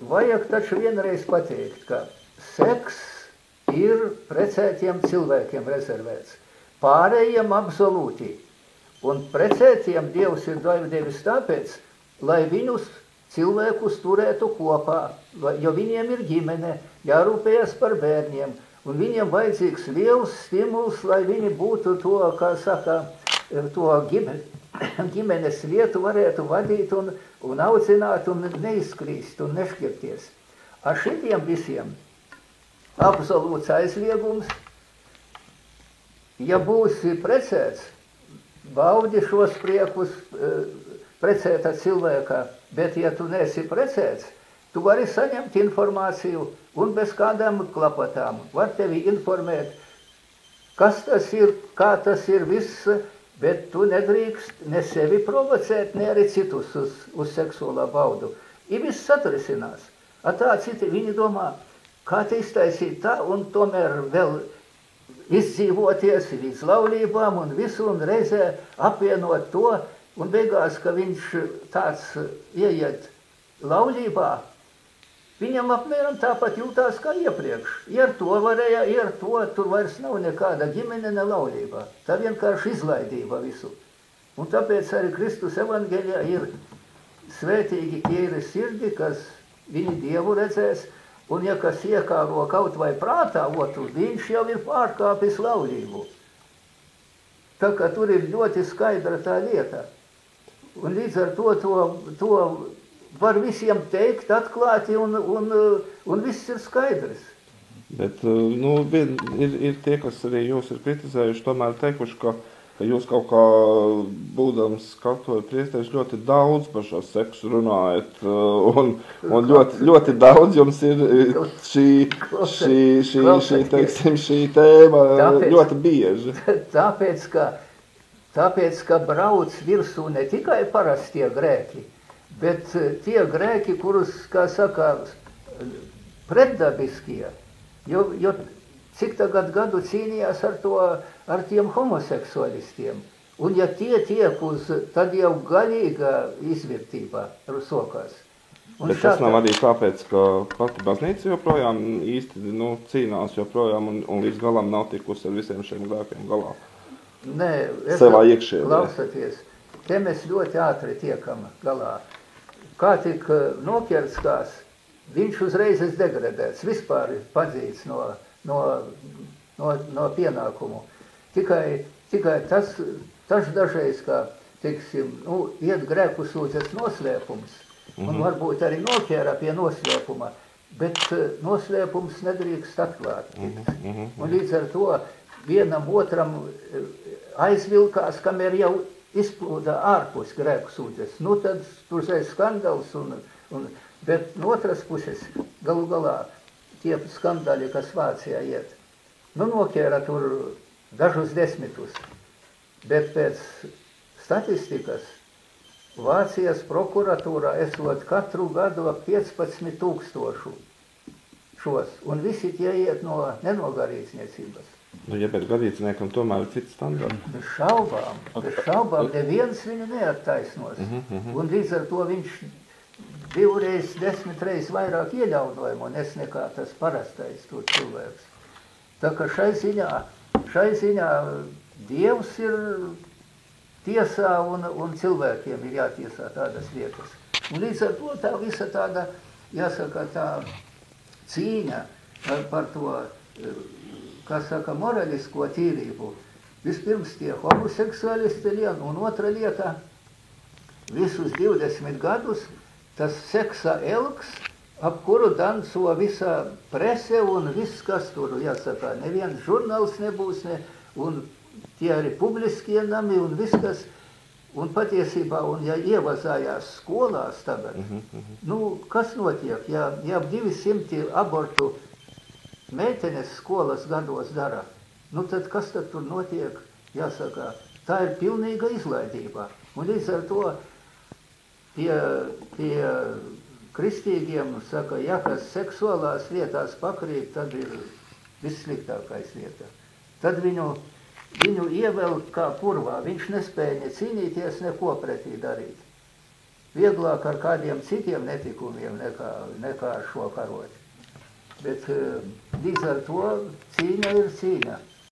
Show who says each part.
Speaker 1: vajag taču vienreiz pateikt, ka seks ir precētiem cilvēkiem rezervēts. Pārējiem absolūti. Un precētiem Dievs ir devis tāpēc, lai viņus cilvēkus turētu kopā, jo viņiem ir ģimene, jārūpējas par bērniem, un viņiem vajadzīgs liels stimuls, lai viņi būtu to, kā saka, to ģimenes lietu varētu vadīt un audzināt un neizkrīst un nešķirties. Ar šitiem visiem absolūts aizliegums, ja būsi precēts, baudi šos priekus precēta cilvēka, bet ja tu neesi precēts, tu vari saņemt informāciju un bez kādām klapatām var tevi informēt, kas tas ir, kā tas ir viss, bet tu nedrīkst ne sevi provocēt, ne arī citus uz seksuālā baudu. I viss satrisinās. A tā citi viņi domā, kā te iztaisīt tā un tomēr vēl izdzīvoties līdz laulībām un visu un reizē apvienot to un beigās, ka viņš tāds ieiet laulībā, viņam apmēram tāpat jūtās kā iepriekš. Ja ar to varēja, ja ar to tur vairs nav nekāda ģimene, ne laulība. Tā vienkārši izlaidība visu. Un tāpēc arī Kristus evangeļā ir svētīgi tie ir sirdi, kas viņi Dievu redzēs, un ja kas iekāro kaut vai prātā otru, viņš jau ir pārkāpis laulību. Tā kā tur ir ļoti skaidra tā lieta. Un līdz ar to var visiem teikt atklāti un viss ir skaidrs.
Speaker 2: Bet, ir tie, kas arī jūs ir kritizējuši, tomēr teikuši, ka jūs kaut kā būdams katoļu priesteris ļoti daudz par šo seksu runājat, un ļoti daudz jums ir šī tēma ļoti bieži.
Speaker 1: Tāpēc, ka brauc virsū ne tikai parastie grēki, bet tie grēki, kurus, kā saka, pretdabiskie, jo cik tagad gadu cīnījās ar tiem homoseksualistiem. Un ja tie tiek uz, tad jau galīga izvirtība sokās.
Speaker 2: Bet tas nav arī tāpēc, ka pati baznīca joprojām īsti cīnās joprojām un līdz galam nav tikusi ar visiem šiem grēkiem galā.
Speaker 1: Nē,
Speaker 2: sevā iekšienē.
Speaker 1: Klausoties, te mēs ļoti ātri tiekam galā. Kā tik noķerts kās, viņš uzreiz ir degradēts, vispār ir padzīts no pienākumu. Tikai tas dažreiz, kā, teiksim, iet grēku sūdzes noslēpums, un varbūt arī noķēra pie noslēpuma, bet noslēpums nedrīkst atklāt. Un līdz ar to vienam otram aizvilkās, kamēr jau izplūda ārpus grēku sūdzes. Tad tur aiz skandals, bet no otras puses galu galā tie skandāļi, kas Vācijā iet. Noķēra tur dažus desmitus, bet pēc statistikas Vācijas prokuratūrā esot katru gadu 15 000 šos, un visi tie iet no garīdzniecības.
Speaker 2: Ja bet garīdzniekam tomēr ir cits standarts.
Speaker 1: Bez šaubām, neviens viņu neattaisnos. Un līdz ar to viņš 10 reizes vairāk ieļaudojumu nes nekā tas parastais tur cilvēks. Tā ka šai ziņā Dievs ir tiesā un cilvēkiem ir jātiesā tādas lietas. Un līdz ar to tā visa tāda, jāsaka, tā cīņa par to, kā saka, moralisko tīrību. Vispirms tie homoseksualisti lien, un otra lieta, visus 20 gadus tas seksa elks, ap kuru danco visa prese un viss, kas tur, jāsaka, neviens žurnāls nebūs, un tie arī publiskie nami un viss, kas, un patiesībā, un ja ievazājās skolās tagad, kas notiek, ja 200 abortu meitenes skolas gados dara, tad kas tad tur notiek, jāsaka, tā ir pilnīga izlaidība. Un līdz ar to pie kristīgiem saka, ja kas seksuālās lietās pakrīt, tad ir vissliktākais lieta. Tad viņu ievelk kā purvā, viņš nespēja ne cīnīties, neko pretī darīt. vieglāk ar kādiem citiem netikumiem nekā ar šo karot. Bet līdz ar to cīņa ir cīņa.